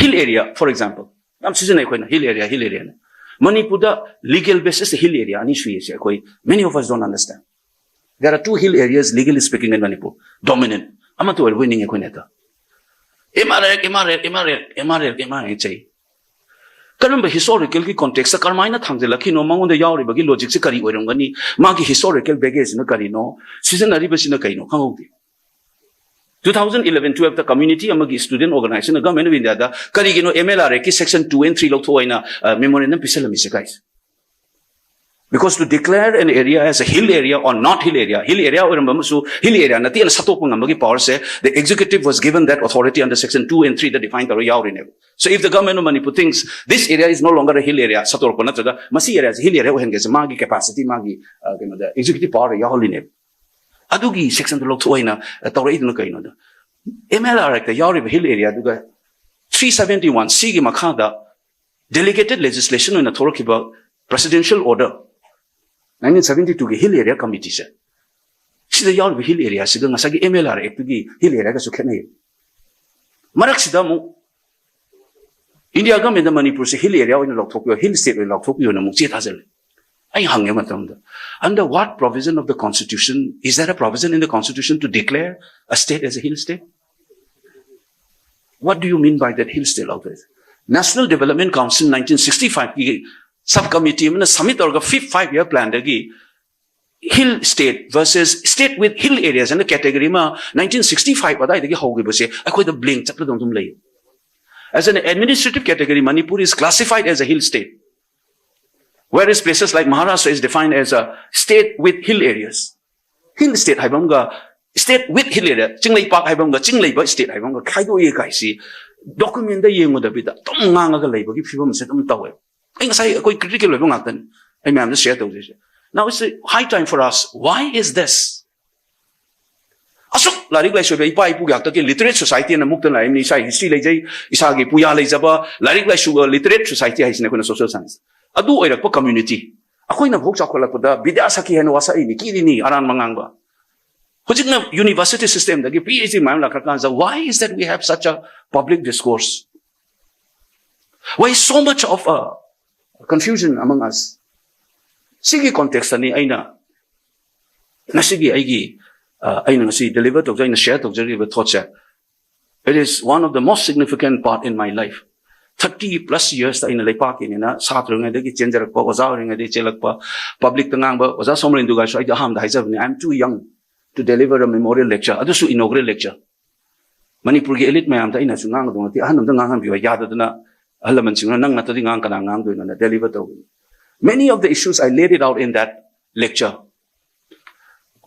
hill area, for example. I'm saying hill area. Manipur, legal basis, hill area. Many of us don't understand. There are two hill areas, legally speaking, in Manipur. Dominant. I'm not winning a quineta. MRL. Karamba historical context, the Carmina Thambikhiba, no Mangon the Yauri, Bagi logic, Sikari, Werungani, Magi historical baggage in the Carino, season Aribas in the Kaino, Hangodi. 2011-12, the community among student organization, the government of India, Karigino MLR, section 2 and 3 Loktoina, memorandum Pisalamis, guys. Because to declare an area as a hill area or not hill area or hill area, Nati and Satopangambagi power say the executive was given that authority under section 2 and 3 that defined the Yauri. So if the government of Manipur thinks this area is no longer a hill area, Satorpanatada, Masi area is hill area, when gets Magi capacity, Magi, the executive power, Yaholine. Adugi section the Loktoina, a Torah no Kaino. MLR, the Yauri hill area, 371, Sigi Makanda, delegated legislation in a Thambikhiba presidential order. 1972 hill area committee said. See the Yauri hill area, Sigang Asagi MLR, hill area, Sukane. Maraxidamu India government the Manipur hill area in Lokopio, hill state in Lokopio, and Muksit Hazel. I hung him at them. Under what provision of the constitution is there a provision in the constitution to declare a state as a hill state? What do you mean by that hill state out there? National Development Council 1965 subcommittee in a summit or a 5-year plan hill state versus state with hill areas and the category 1965 what I could the blink as an administrative category Manipur is classified as a hill state, whereas places like Maharashtra is defined as a state with hill areas. Hill state haibanga state with hill area Chinglai Park haibanga Chinglai Ba state haibanga Kaido Kaisi document the Yengo the Bida Tonga labor if you set them tower. I say critical I mean, share those. Now it's a high time for us. Why is this? Asuk Larik Lashu Pai Pugaki literate society and a Muktan Isai history Lajay, Isagi Puya Lazaba, Larik Lashu literate society has in social science. Adu Oira community. A coin of Hoksakolapuda, Bidasaki and Wasai, Kirini, Aran Manganga. Hujina university system, the PhD Mamla Kakanza. Why is that we have such a public discourse? Why is so much of a confusion among us? Sige context ani aina nasigi aigi aina ngasi deliver to aina share to deliver thoughts. It is one of the most significant part in my life. 30 plus years aina lepak in na satra ngai change rakpa oza ring ngai chelakpa public tangang ba oza somrin duga so I ham da haizabni. I'm too young to deliver a memorial lecture. Adusu inaugural lecture. Manipur gi elite mayam ta ina sungang dong ti ahanam da ngang biwa yadadna Many of the issues I laid it out in that lecture.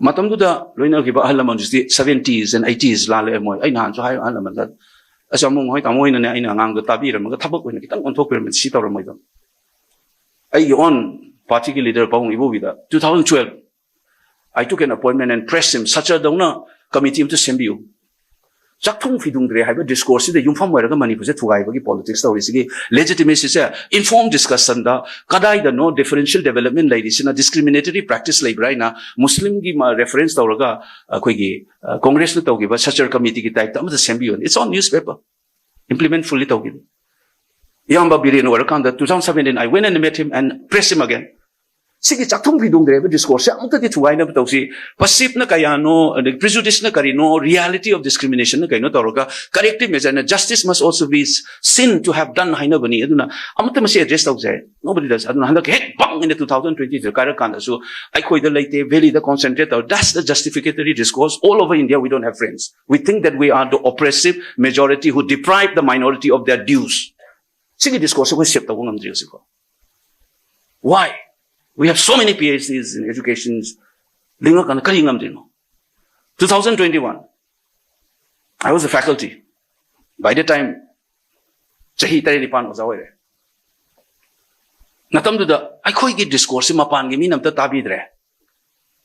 Matangda loina giba halaman the 70s and 80s lale moy ay nan so hay halaman that asamong hoy tamoy na ina ngang da tabira mga tabak ko kitang on talk permit sitaw mo ito. Ay on party leader pa ibo bida 2012 I took an appointment and pressed him such a dona committee to Sembiu. Jakthung fidung dre haiba discourse the Wafam weraga Manipur se thugai bagi politics story sige legitimacy se informed discussion da kadai da no differential development like this na discriminatory practice like right na Muslim gi reference tawraga koi gi Congress na tawgi ba such committee ki type ta the Sembion. It's on newspaper implement fully tawgi yamba birino werakan da 2017 I went and met him and pressed him again. Sige jakthung fidung dre discourse amta di thugai na tawsi passive na kaya no prejudice na kari no reality of discrimination na kaino tawraga corrective measure na justice must also be sin to have done haina bani aduna amta masi address tawse nobody does aduna handak hek bang in the 2020 kara kan so I koi da laite very the concentrate that's the justificatory discourse all over India. We don't have friends. We think that we are the oppressive majority who deprive the minority of their dues. Sige discourse ko sep tawong amdriyo siko. Why? We have so many PhDs in education. 2021, I was a faculty. By the time, Chahi Tarinipan was aware. Natam to the, I could get discourse in Mapan, Giminam Tatabidre.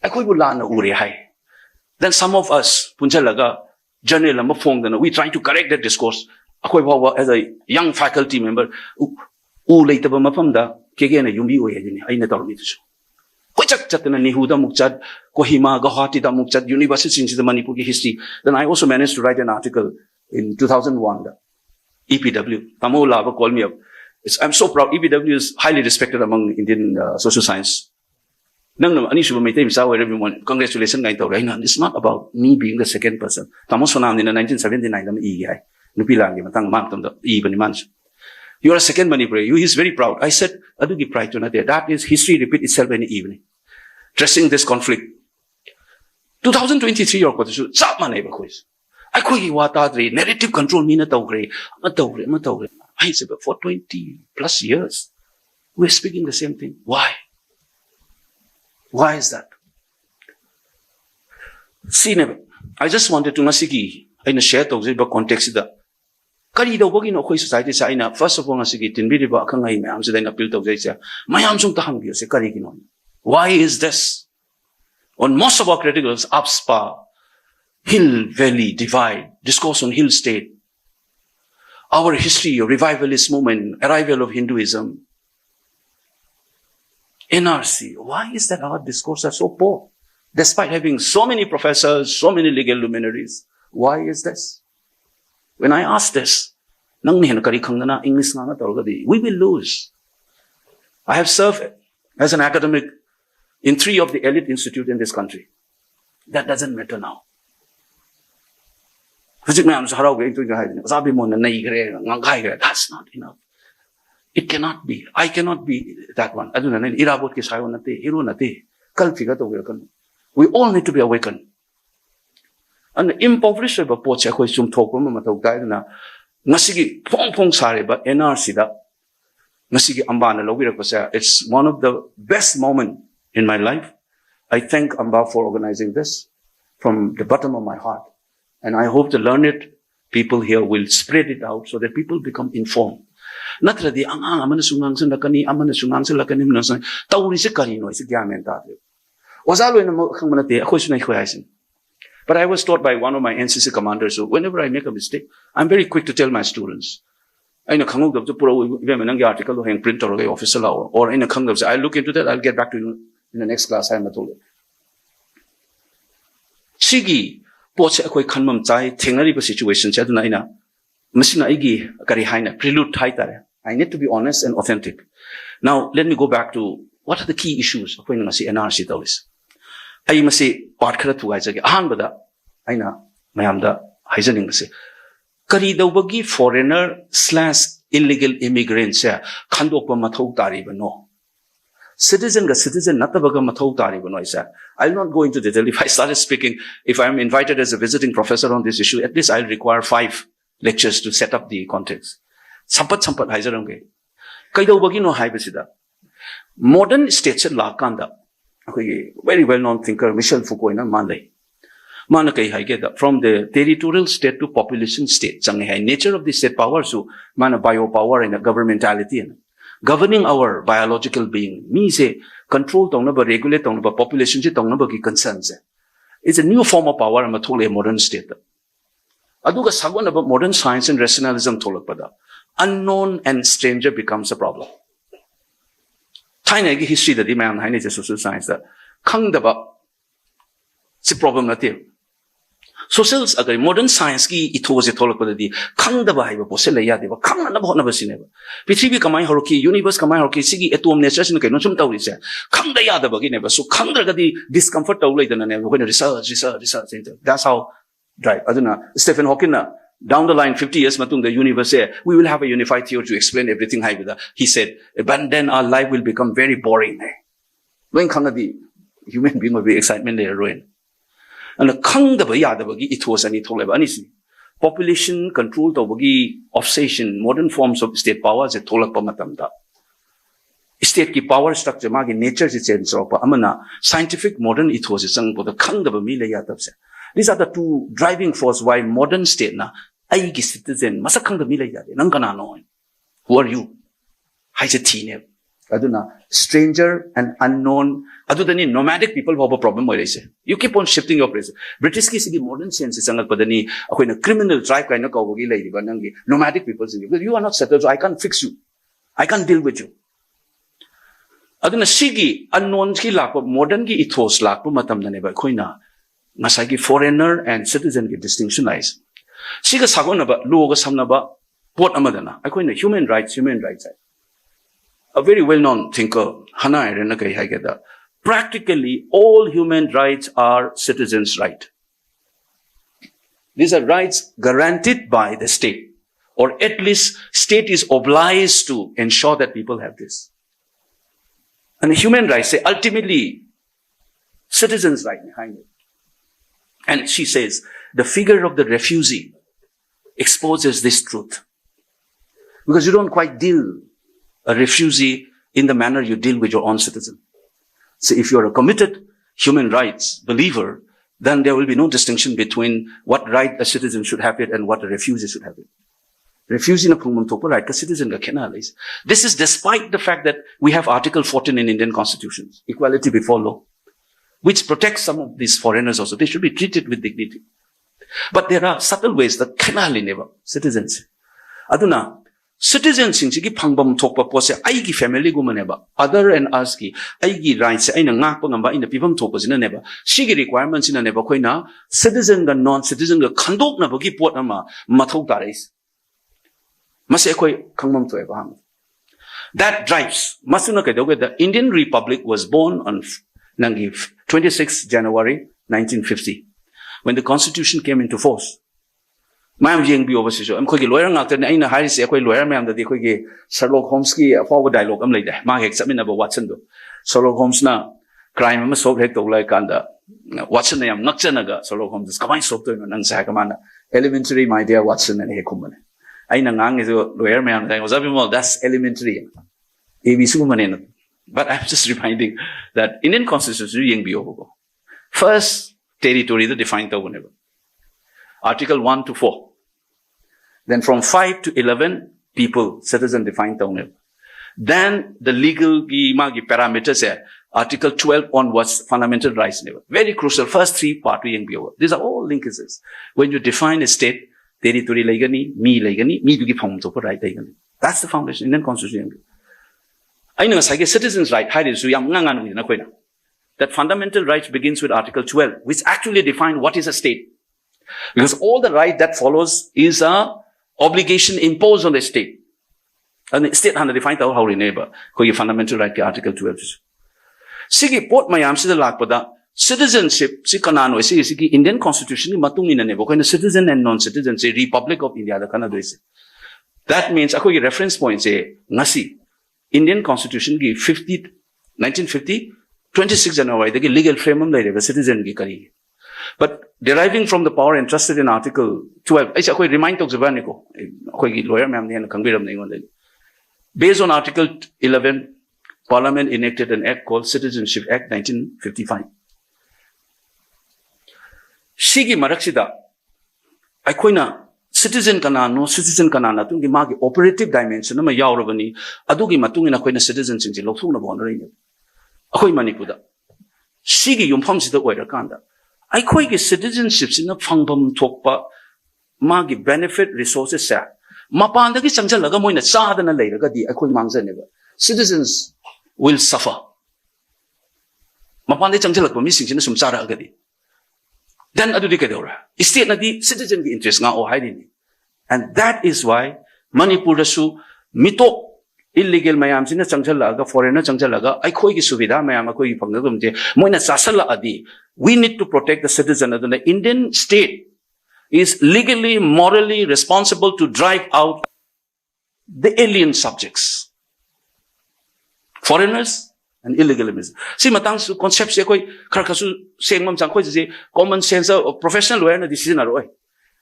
I could learn Uri Hai. Then some of us, Punjalaga, General Mafong, we trying to correct that discourse. As a young faculty member, later Mafamda. Kegena yumbi o yajini ay natalmi to. Kochak chat na Nihuda Mukchad, Kohima, Guwahati da Mukchad, University in the Manipur history. Then I also managed to write an article in 2001. EPW. Tamo Lava called me up. I'm so proud. EPW is highly respected among Indian social science. Congratulations. It's not about me being the second person. Tamo Sonam in 1979. You are a second Manipur. He is very proud. I said, Adugi pride to Nadia. That is history repeat itself any evening. Dressing this conflict. 2023 or what is it? Sama neighbor quiz. I call you what narrative control mean at I said, but for 20 plus years, we're speaking the same thing. Why? Why is that? See, never. I just wanted to nasigi in a share the context that Kari the working of society China, first of all, nasigi tinbiri ba kangai me amsa then appeal to Zaisa. Mayam sung taham gyo se kari kinon. Why is this? On most of our criticals, upspa, hill, valley, divide, discourse on hill state, our history of revivalist movement, arrival of Hinduism, NRC. Why is that our discourse are so poor? Despite having so many professors, so many legal luminaries, why is this? When I ask this, we will lose. I have served as an academic in 3 of the elite institutes in this country. That doesn't matter now. That's not enough. It cannot be. I cannot be that one. We all need to be awakened. And impoverished NRC it's one of the best moments in my life. I thank Amba for organizing this from the bottom of my heart. And I hope the learned people here will spread it out so that people become informed. But I was taught by one of my NCC commanders, so whenever I make a mistake, I'm very quick to tell my students. Or in a I'll look into that, I'll get back to you in the next class. I'm told it. Sigi, Poch Akoi Kanmam Chai, Tenariba situation, Chaduna, Messina Igi, Karihaina, prelude Taitare. I need to be honest and authentic. Now, let me go back to what are the key issues of when I see NRC Tawis. I must say, part Karatu Isaac, Hanbada, Aina, Mayamda, Heisening Masi. Kari the Wagi foreigner / illegal immigrants, Kandopa Matau Tariba, no. Citizen, Natabaga Matau Tariba, no, I'll not go into detail. If I started speaking, if I'm invited as a visiting professor on this issue, at least I'll require 5 lectures to set up the context. Sampat Heiserange. Kaido Wagi no Haibasida. Modern states at Lakanda. Very well-known thinker, Michel Foucault in Malay. From the territorial state to population state. Nature of the state power, so mana biopower and governmentality. Governing our biological being. Me say, control regulate population concerns. It's a new form of power, a modern state. Aduga sagon about modern science and rationalism tolakpada. Unknown and stranger becomes a problem. Tiny history that the man is social science that Kangdaba it's a problem native. Socials agree modern science ki it was a tolakadi Kangdaba Hiba Posela Yadiva Kanganabonabasine. Pitribi Kamai Horoki, universe Kamai Horoki, Sigi etum nature in the Kanum Tawis. Kangda Yadaba never so Kangda discomfort away than when research. That's how drive. Aduna Stephen Hawking. Down the line, 50 years, the universe said, we will have a unified theory to explain everything. He said, but then our life will become very boring. When the human being will be excitement there, ruin. And the it was an population control, obsession, modern forms of state power, is a Matangda. State ki power structure, nature is a scientific modern, it was a song for the Kangdaba. These are the 2 driving force why modern state na aigi citizen masakang milay yade nang kanano. Who are you? Haise tine. Aduna stranger and unknown. Adudani nomadic people have a problem with this. You keep on shifting your place. British ki sigi modern sense is angat padani ako na criminal tribe kayo na kawagi lay diba nangi nomadic people sigi. You are not settled, so I can't fix you. I can't deal with you. Aduna sigi unknown ki lakpo modern ki ethos lakpo matam na neba koy na. Masagi foreigner and citizen get distinction eyes. Siga sagonaba, luoga samnaba, Port Amadana, I call it human rights. A very well-known thinker, Hannah Arenakay Hageda. Practically all human rights are citizens' rights. These are rights guaranteed by the state, or at least state is obliged to ensure that people have this. And human rights say ultimately citizens' right behind it. And she says the figure of the refugee exposes this truth. Because you don't quite deal a refugee in the manner you deal with your own citizen. So if you're a committed human rights believer, then there will be no distinction between what right a citizen should have it and what a refugee should have it. Refugee na pungmam topo right ka citizen ka kena alis. This is despite the fact that we have Article 14 in Indian constitutions, equality before law, which protects some of these foreigners also. They should be treated with dignity. But there are subtle ways that kena never citizens. Aduna citizens sing sigi pangbam thokpa pose aigi family guma neba other and us ki aigi rights aina ngakpa ngamba ina pibam thokpa sina neba sigi requirements ina neba khoina citizen ga non citizen ga khandok na bagi pot ama mathau tarais mase khoi khangmam to eba. That drives masuna ka doge the Indian Republic was born on 26 January 1950 when the constitution came into force. Ma'am yeng bi overseas am khoi lawyer ngak tan aina hari se khoi lawyer ma'am da di khoi ge Sherlock Holmes ki forward dialogue am leida ma hek samina ba Watson do Sherlock Holmes na crime am solve hek to lai kanda Watson yam nakchana ga Sherlock Holmes kamai solve to nang sa ka mana elementary my dear Watson and he kumane aina ngang is lawyer ma'am da Oja Bimol that's elementary ABC kumane. But I'm just reminding that Indian constitution yeng bi over first territory the defined to whenever Article 1 to 4. Then from 5 to 11, people, citizen defined town. Then the legal parameters are Article 12 onwards, fundamental rights. Very crucial. First three part we over. These are all linkages. When you define a state, territory legani, me bigi form to right legani. That's the foundation, Indian constitution. I know citizens' right, that fundamental rights begins with Article 12, which actually defines what is a state. Because all the right that follows is a obligation imposed on the state. And the state has defined how neighbor, fundamental right Article 12. Sigi port mayam sida lakpada citizenship si kanano sigi Indian constitution ni matung ina nebo koi citizen and non-citizen say Republic of India da kana doise. That means ako reference point say ngasi Indian constitution ki 1950 26 January the legal framework lai citizen ki kari. But deriving from the power entrusted in Article 12, I say, remind talks about lawyer based on Article 11, Parliament enacted an act called Citizenship Act 1955. Sigi maraksida, citizen kanano, citizen kanana, tungi magi operative dimension, nama yaurabani, adugi matungina koina citizen sinci, loksuna bonari. Akoi manikuda. Sigi yumpam sida oira kanda. Aikoigi citizenship sina fangbam thokpa magi benefit resources sa mapandagi changjalaga moina chadana leiraga di aikoi mangjaneba citizens will suffer mapandai changjalakpa mi singsina sum chara agadi then adu di kadora state na di citizen gi interest nga o haidini. And that is why Manipur su mito illegal mayam sina changjalaga foreigner changjalaga aikoigi subida mayam akoi pangagumje moina chasala adi. We need to protect the citizen. The Indian state is legally, morally responsible to drive out the alien subjects, foreigners and illegal immigrants. See, matang concept se koi karkasu sengmam chang koi je common sense of professional lawyer na decision aro.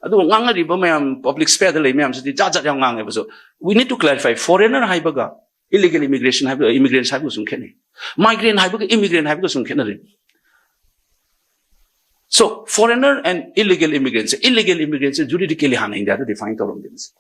Adu nganga riba mayam public spare the mayam se jajat yang nganga so. We need to clarify foreigner haibaga illegal immigration haibaga immigrants haibaga sum kene migrant haibaga immigrant haibaga sum kene. So, foreigner and illegal immigrants juridically hana India to define terms.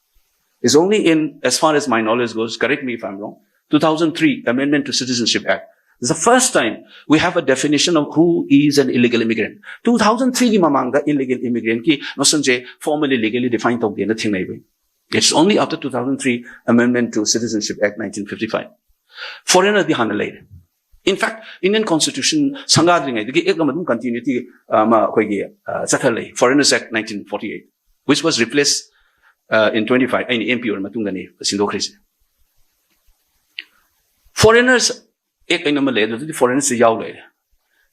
It's only in, as far as my knowledge goes, correct me if I'm wrong, 2003 Amendment to Citizenship Act. It's the first time we have a definition of who is an illegal immigrant. 2003 ki mamanga illegal immigrant ki nosanje formally legally defined to the thing maybe. It's only after 2003 Amendment to Citizenship Act 1955. Foreigner di hana later. In fact, Indian Constitution sangadring ay continuity Foreigners Act 1948, which was replaced in 25, any MP or Matungani, Sindokris. Foreigners, the foreigners yaw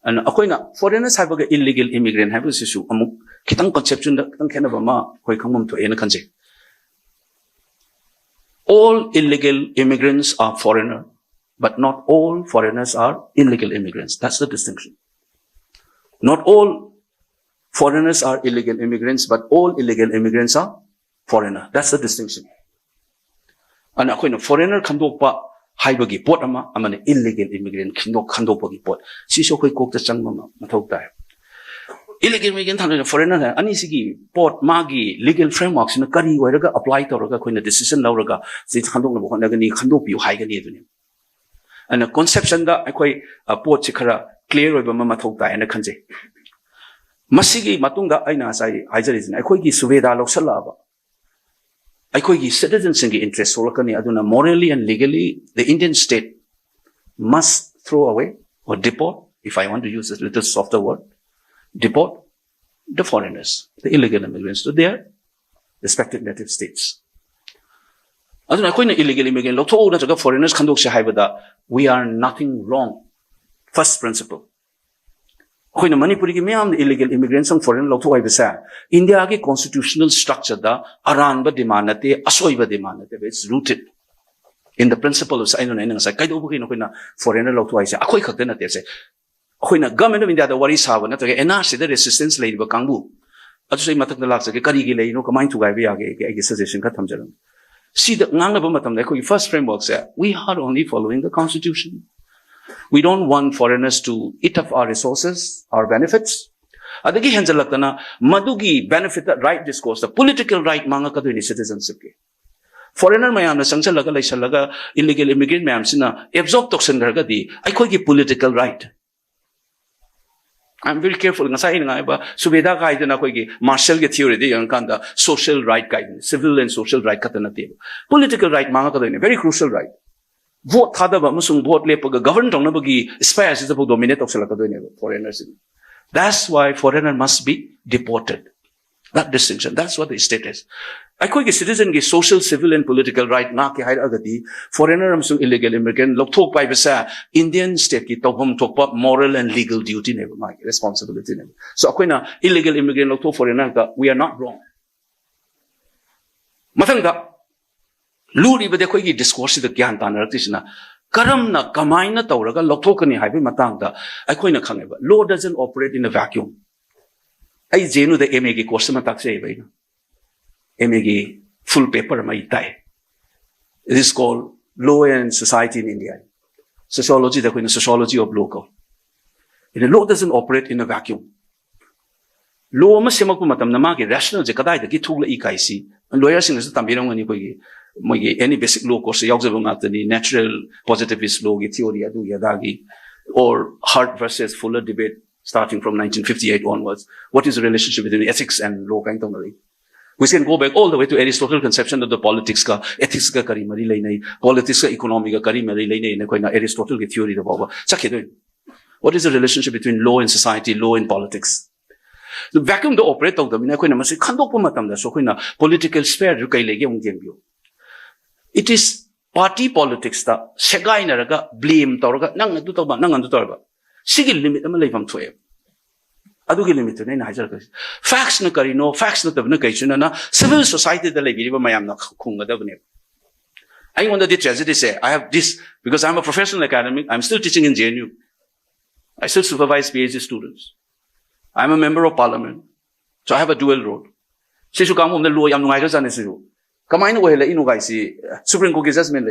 and akoina foreigners have illegal immigrant have issue amuk kitang conception kitang kenaba ma koi khamum to ena kanje. All illegal immigrants are foreigner, but not all foreigners are illegal immigrants. That's the distinction. Not all foreigners are illegal immigrants, but all illegal immigrants are foreigner. That's the distinction. And akoina foreigner khandokpa haibagi pot ama amane illegal immigrant khandokpagi pot. Siso koi kokta changma mathok tai. Illegal immigrant thana foreigner ani sigi pot magi legal frameworks na kari oiraga apply tawraga koina decision lawraga si khandok na bokna gani khandok piu haigani aduni. And a conception da akoi pot chikara clear oiba mathok tai na khanje. Masigi matungda aina sai haijarizna akoi gi suveda loksala Aikoigi citizens in interest solakani aduna morally and legally the Indian state must throw away or deport, if I want to use a little softer word, deport the foreigners, the illegal immigrants to their respective native states. Aduna akoina illegal immigrant lokto na jaga foreigners khandok se haibada we are nothing wrong. First principle. Akoina manipuri ki meyam illegal immigrants and foreign lokto haibasa India ki constitutional structure da aranba demanate asoiba demanate it's rooted in the principle of saino na nang sa kaido bu kino koina foreigner lokto haisa akoi khakte na te se akoina government of India da wari sawa na to NRC the resistance lei ba kangbu atu sei matak na lak sa ke kari gi lei no kamai tu gai ba ya ge suggestion ka thamjaram see the ngang na ba matam da koi first framework sa we are only following the constitution. We don't want foreigners to eat up our resources, our benefits. Adagi henjalaktana madugi benefit right discourse, the political right manga kaduni citizenship ke. Foreigner mayam na sangchalaga laisalaga illegal immigrant mayam sina absorb toxin garga di aikoi ki political right. I'm very careful ngasai nga ba subeda ka idana koi ki martial ke theory de yang kanda social right guidance, civil and social right katana te. Political right manga kaduni very crucial right. Vote thadaba musung vote lepaga govern tongnabagi spares is about dominate of salakadoine foreigners. That's why foreigner must be deported. That distinction. That's what the state is. Aikoi ki citizen ki social, civil and political right na ki hair agati foreigner amsung illegal immigrant lok thok pai besa Indian state ki topham thokpa moral and legal duty ne ma responsibility ne. So akoi na illegal immigrant lok thok foreigner ka we are not wrong. Matangda Luri ba dekoi gi discourse the gyan tanaraktisna karam na kamaina tawraga loktokani haibe matangda aikoi na khangeba law doesn't operate in a vacuum. Ai jenu the MA gi course ma takse bai na MA gi full paper mai tai. It is called Law and Society in India. Sociology the sociology of law. The law doesn't operate in a vacuum. Law ma semak matam na ma gi rational je kadai da gi thugla ikai si lawyers sing is tambirang ani koi gi any basic law course the natural positivist law theory or Hart versus Fuller debate starting from 1958 onwards. What is the relationship between ethics and law? We can go back all the way to Aristotle's conception of the politics ka ethics ka kari mari lai politics ka economy ka kari mari lai Aristotle ki theory da baba chakhe. What is the relationship between law and society, law and politics? The vacuum the operate of the mina koina masi khandok pa matam da so koina political sphere ru kai lege ong jengbiu. It is party politics ta segai naraga blame tawraga nang adu tawba nang andu tawba sigi limit ama leifam thoe adu gi limit ne na hajar ka facts na kari no facts na tabna kai chuna na civil society da lebi ba mayam na khunga da bne I want the tragedy say I have this because I'm a professional academic. I'm still teaching in JNU. I still supervise PhD students. I'm a member of parliament, so I have a dual role. Sishu kamu the law yam nungai ka jane sisu Kamain wahela inu gaisi Supreme Court judgment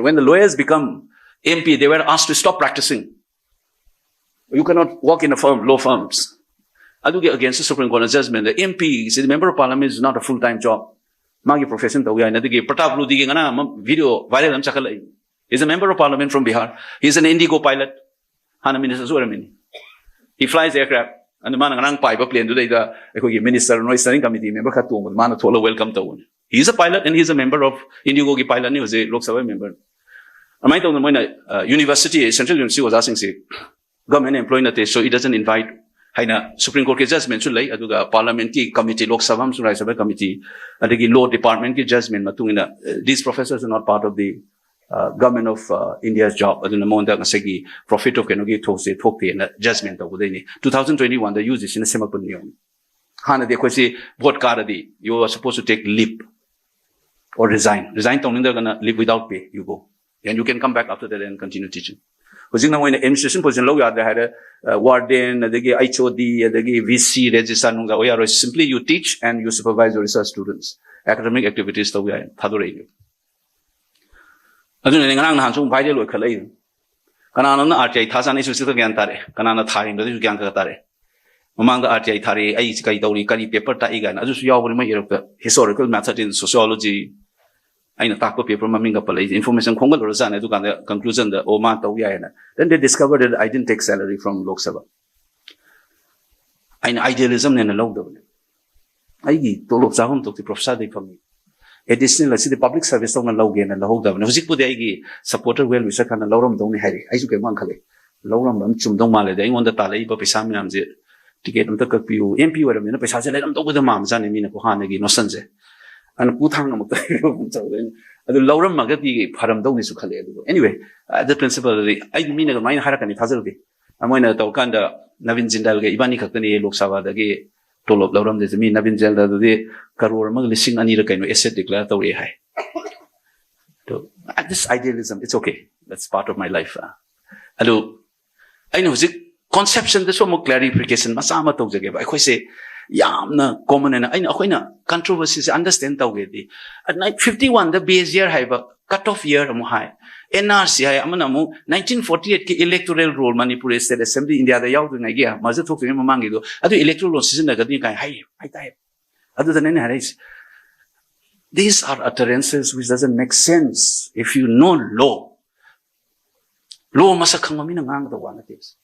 when the lawyers become MP, they were asked to stop practicing. You cannot work in a firm, law firms. Adugi against the Supreme Court judgment. The MP, the member of parliament, is not a full-time job. Magi profession to we another Pratap Ludi video viral chakala. He's a member of parliament from Bihar. He's an Indigo pilot. Hana minister Suramini. He flies aircraft. And the man ang pipe plane today the minister no steering committee member katu man thola welcome to. He's a pilot and he's a member of Indigo ki pilot ni was a Lok Sabha member. Amai to university, Central University was asking say government employee na te so he doesn't invite haina Supreme Court ki judgment su lei aduga Parliament ki committee Lok Sabha su Rajya Sabha committee adagi law department ki judgment matungina these professors are not part of the government of India's job aduna monda ngasagi profit of kenogi thokte na judgment of udeni 2021 the use is in a semapun niyon hana de koisi vote karadi you are supposed to take leave or resign tongning gonna live without pay you go and you can come back after that and continue teaching hojing na moina administration position lo yad ha warden adagi HOD adagi VC register nungga oyaro simply you teach and you supervise your research students academic activities to ya thadore aduna ngang na hansung bhaide lo khalai kanana na RTI thasan isu su gyan tare kanana tharing do gyan ka tare mamang da RTI thare ai kai dawri kari paper ta igan aju su yaw bari ma irok historical method in sociology aina takpa paper maming ka palai information khongal ro jane du kan conclusion da o ma taw ya na then they discovered that I didn't take salary from Lok Sabha aina idealism ne na law da ai gi to lok sa hum to professor de phami additional the public service on law gain and the whole government hojik pu de gi supporter well wisha kan lawram dong ni hari ai su ke mang khale lawram dam chum dong ma le de ngon da ta le ba paisa minam je ticket am ta kak piu MP waram ne paisa je le dam to da ma ma ne mi na ko ha ne gi no san je an pu thang am ta adu lawram ma ga pi pharam dong ni su khale adu anyway the principle ai mi na mai hara kan ni thazal ge amoina to kan da Navin Jindal ge ibani khak ni Lok Sabha da ge tolop lawram de mi Navin Jindal da de crore mag lising ani ra kaino asset declare to hai to this idealism it's okay that's part of my life adu I know the conception this one clarification masama to jage ba khoi se yamna common na aina khoina controversies understand tawge di at night 51 the base year hai ba cut off year am hai NRC hai amana mu 1948 ki electoral roll Manipur State Assembly India da yaw du na gi ma za thok ni mamang gi do adu electoral law season na ga di kai hai tai adu da ne hai these are utterances which doesn't make sense if you know law masakhang mi na ngang da wana this